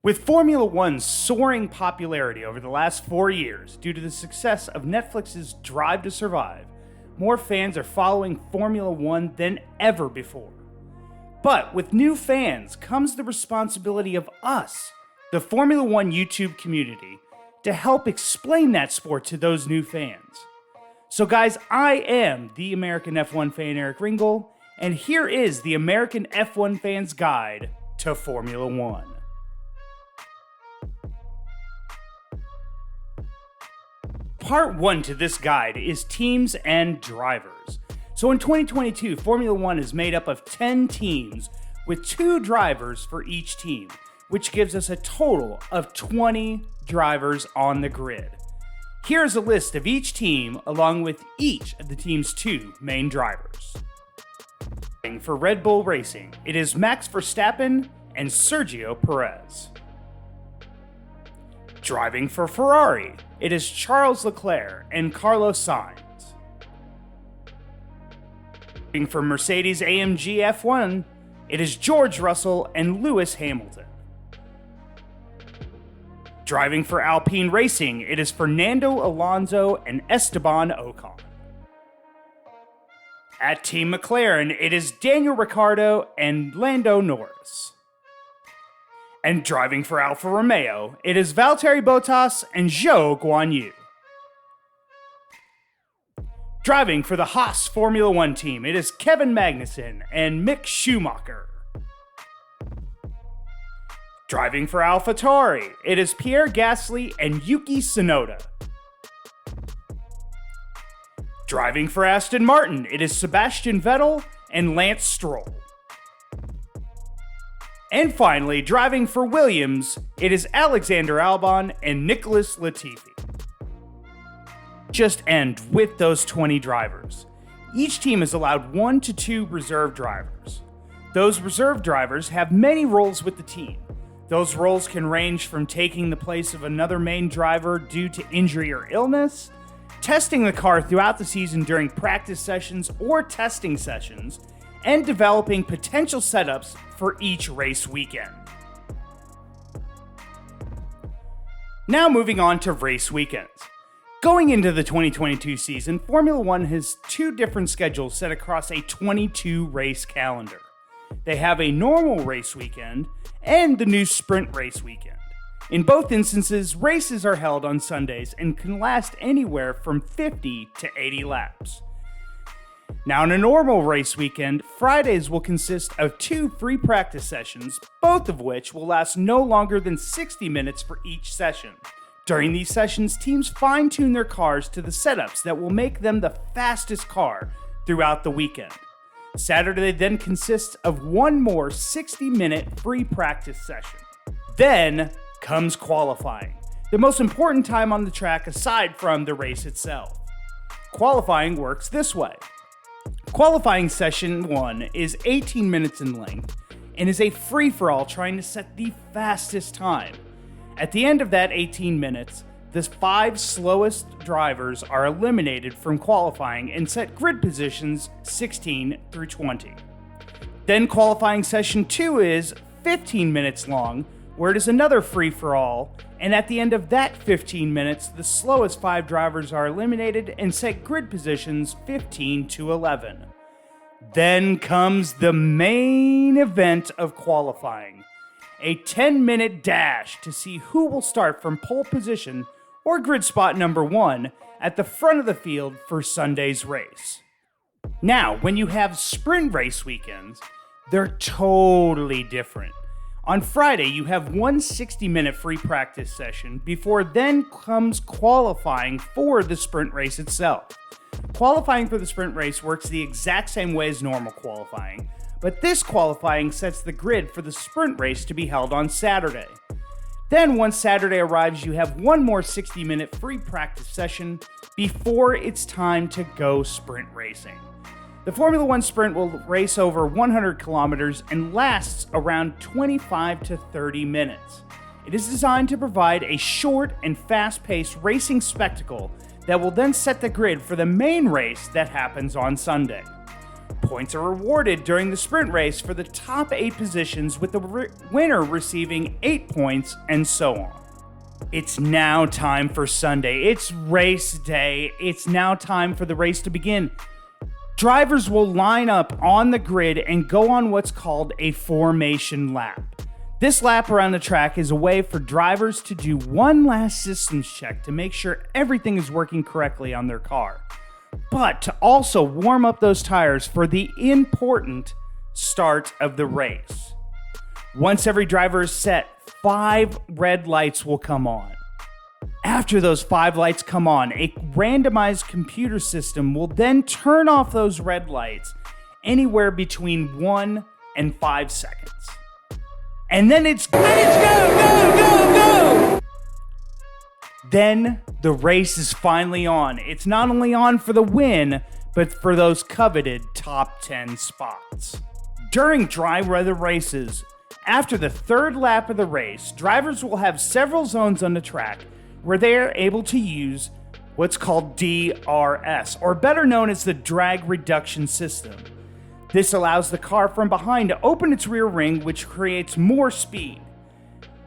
With Formula One's soaring popularity over the last 4 years due to the success of Netflix's Drive to Survive, more fans are following Formula One than ever before. But with new fans comes the responsibility of us, the Formula One YouTube community, to help explain that sport to those new fans. So guys, I am the American F1 fan Eric Ringel, and here is the American F1 Fan's Guide to Formula One. Part 1 to this guide is teams and drivers. So in 2022, Formula One is made up of 10 teams with 2 drivers for each team, which gives us a total of 20 drivers on the grid. Here's a list of each team along with each of the team's 2 main drivers. For Red Bull Racing, it is Max Verstappen and Sergio Perez. Driving for Ferrari, it is Charles Leclerc and Carlos Sainz. Driving for Mercedes-AMG F1, it is George Russell and Lewis Hamilton. Driving for Alpine Racing, it is Fernando Alonso and Esteban Ocon. At Team McLaren, it is Daniel Ricciardo and Lando Norris. And driving for Alfa Romeo, it is Valtteri Bottas and Zhou Guanyu. Driving for the Haas Formula One team, it is Kevin Magnussen and Mick Schumacher. Driving for AlphaTauri, it is Pierre Gasly and Yuki Tsunoda. Driving for Aston Martin, it is Sebastian Vettel and Lance Stroll. And finally, driving for Williams, it is Alexander Albon and Nicholas Latifi. Just end with those 20 drivers. Each team is allowed 1 to 2 reserve drivers. Those reserve drivers have many roles with the team. Those roles can range from taking the place of another main driver due to injury or illness, testing the car throughout the season during practice sessions or testing sessions, and developing potential setups for each race weekend. Now moving on to race weekends. Going into the 2022 season, Formula One has 2 different schedules set across a 22 race calendar. They have a normal race weekend and the new sprint race weekend. In both instances, races are held on Sundays and can last anywhere from 50 to 80 laps. Now, in a normal race weekend, Fridays will consist of 2 free practice sessions, both of which will last no longer than 60 minutes for each session. During these sessions, teams fine-tune their cars to the setups that will make them the fastest car throughout the weekend. Saturday then consists of 1 more 60-minute free practice session. Then comes qualifying, the most important time on the track aside from the race itself. Qualifying works this way. Qualifying session 1 is 18 minutes in length and is a free-for-all trying to set the fastest time. At the end of that 18 minutes, the 5 slowest drivers are eliminated from qualifying and set grid positions 16 through 20. Then qualifying session 2 is 15 minutes long, where it is another free-for-all, and at the end of that 15 minutes, the slowest 5 drivers are eliminated and set grid positions 15 to 11. Then comes the main event of qualifying, a 10-minute dash to see who will start from pole position or grid spot number 1 at the front of the field for Sunday's race. Now, when you have sprint race weekends, they're totally different. On Friday, you have 1 60-minute free practice session before then comes qualifying for the sprint race itself. Qualifying for the sprint race works the exact same way as normal qualifying, but this qualifying sets the grid for the sprint race to be held on Saturday. Then once Saturday arrives, you have 1 more 60-minute free practice session before it's time to go sprint racing. The Formula One sprint will race over 100 kilometers and lasts around 25 to 30 minutes. It is designed to provide a short and fast-paced racing spectacle that will then set the grid for the main race that happens on Sunday. Points are awarded during the sprint race for the top 8 positions, with the winner receiving 8 points, and so on. It's now time for Sunday. It's race day. It's now time for the race to begin. Drivers will line up on the grid and go on what's called a formation lap. This lap around the track is a way for drivers to do one last systems check to make sure everything is working correctly on their car, but to also warm up those tires for the important start of the race. Once every driver is set, 5 red lights will come on. After those 5 lights come on, a randomized computer system will then turn off those red lights anywhere between 1 and 5 seconds. And then it's go, go, go, go! Then the race is finally on. It's not only on for the win, but for those coveted top 10 spots. During dry weather races, after the 3rd lap of the race, drivers will have several zones on the track where they are able to use what's called DRS, or better known as the drag reduction system. This allows the car from behind to open its rear wing, which creates more speed.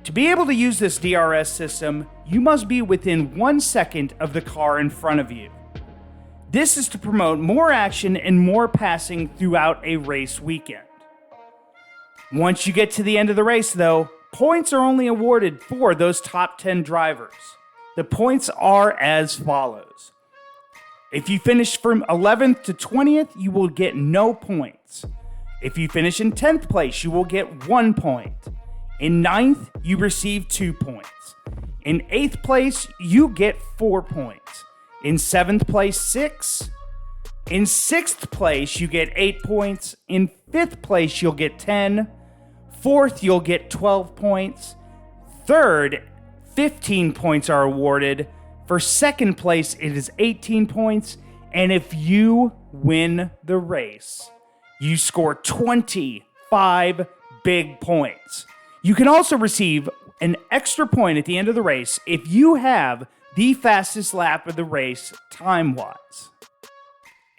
To be able to use this DRS system, you must be within 1 second of the car in front of you. This is to promote more action and more passing throughout a race weekend. Once you get to the end of the race, though, points are only awarded for those top 10 drivers. The points are as follows. If you finish from 11th to 20th, you will get no points. If you finish in 10th place, you will get 1 point. In 9th, you receive 2 points. In 8th place, you get 4 points. In 7th place, 6. In 6th place, you get 8 points. In 5th place, you'll get 10. 4th, you'll get 12 points. 3rd, 15 points are awarded. For 2nd place, it is 18 points. And if you win the race, you score 25 big points. You can also receive an extra point at the end of the race if you have the fastest lap of the race time-wise.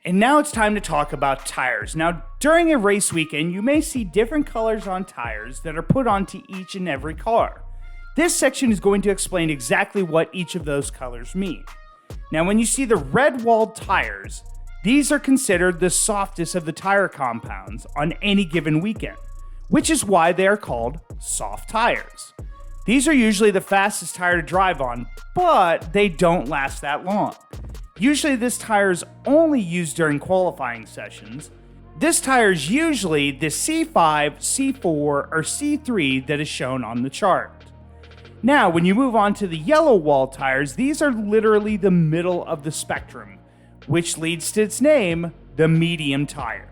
And now it's time to talk about tires. Now, during a race weekend, you may see different colors on tires that are put onto each and every car. This section is going to explain exactly what each of those colors mean. Now, when you see the red-walled tires, these are considered the softest of the tire compounds on any given weekend, which is why they are called soft tires. These are usually the fastest tire to drive on, but they don't last that long. Usually this tire is only used during qualifying sessions. This tire is usually the C5, C4, or C3 that is shown on the chart. Now, when you move on to the yellow wall tires, these are literally the middle of the spectrum, which leads to its name, the medium tire.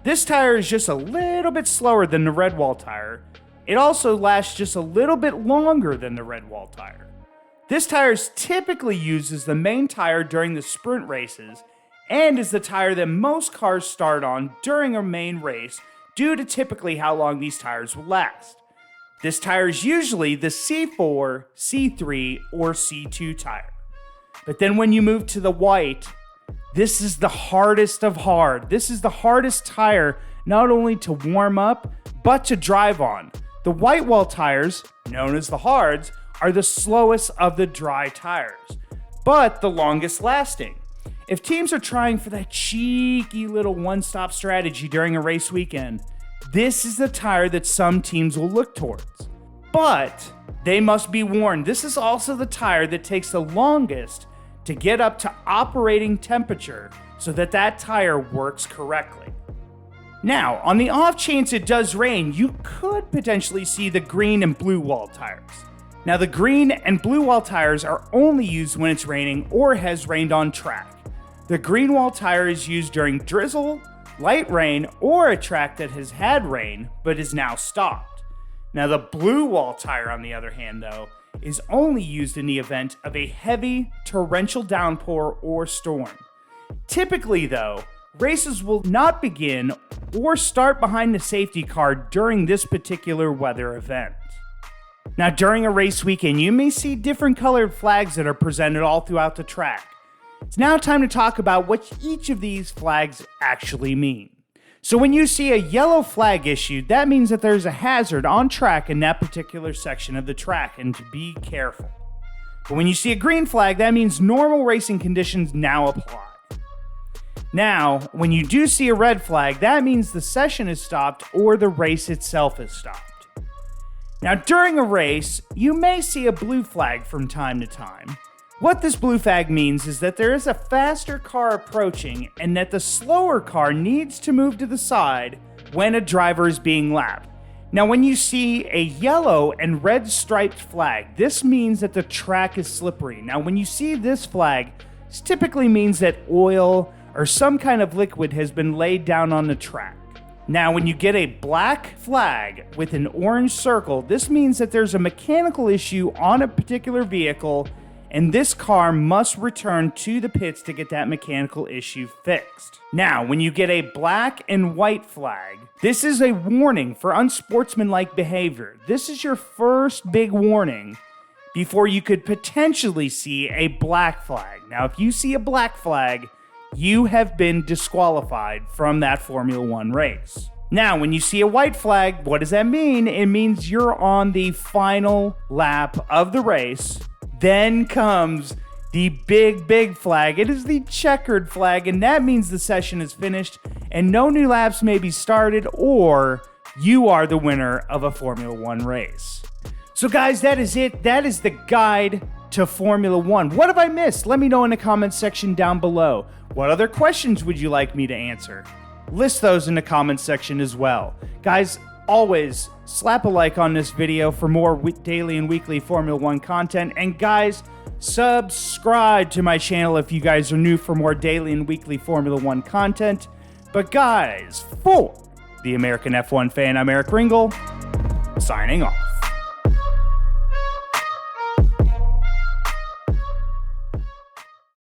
This tire is just a little bit slower than the red wall tire. It also lasts just a little bit longer than the red wall tire. This tire is typically used as the main tire during the sprint races and is the tire that most cars start on during a main race due to typically how long these tires will last. This tire is usually the C4, C3, or C2 tire. But then when you move to the white, this is the hardest of hard. This is the hardest tire not only to warm up, but to drive on. The white wall tires, known as the hards, are the slowest of the dry tires, but the longest lasting. If teams are trying for that cheeky little one-stop strategy during a race weekend, this is the tire that some teams will look towards. But they must be warned, this is also the tire that takes the longest to get up to operating temperature so that that tire works correctly. Now, on the off chance it does rain, you could potentially see the green and blue wall tires. Now, the green and blue wall tires are only used when it's raining or has rained on track. The green wall tire is used during drizzle, light rain, or a track that has had rain but is now stopped. Now, the blue wall tire, on the other hand, though, is only used in the event of a heavy torrential downpour or storm. Typically, though, races will not begin or start behind the safety car during this particular weather event. Now, during a race weekend, you may see different colored flags that are presented all throughout the track. It's now time to talk about what each of these flags actually mean. So when you see a yellow flag issued, that means that there's a hazard on track in that particular section of the track, and to be careful. But when you see a green flag, that means normal racing conditions now apply. Now, when you do see a red flag, that means the session is stopped or the race itself is stopped. Now, during a race, you may see a blue flag from time to time. What this blue flag means is that there is a faster car approaching and that the slower car needs to move to the side when a driver is being lapped. Now, when you see a yellow and red striped flag, this means that the track is slippery. Now, when you see this flag, this typically means that oil or some kind of liquid has been laid down on the track. Now, when you get a black flag with an orange circle, this means that there's a mechanical issue on a particular vehicle, and this car must return to the pits to get that mechanical issue fixed. Now, when you get a black and white flag, this is a warning for unsportsmanlike behavior. This is your first big warning before you could potentially see a black flag. Now, if you see a black flag, you have been disqualified from that Formula One race. Now, when you see a white flag, what does that mean? It means you're on the final lap of the race. Then comes the big flag. It is the checkered flag, and that means the session is finished and no new laps may be started, or you are the winner of a Formula One race. So guys, that is it. That is the guide to Formula One. What have I missed? Let me know in the comments section down below. What other questions would you like me to answer? List those in the comments section as well. Guys, always slap a like on this video for more daily and weekly Formula One content. And guys, subscribe to my channel if you guys are new for more daily and weekly Formula One content. But guys, for the American F1 fan, I'm Eric Ringel, signing off.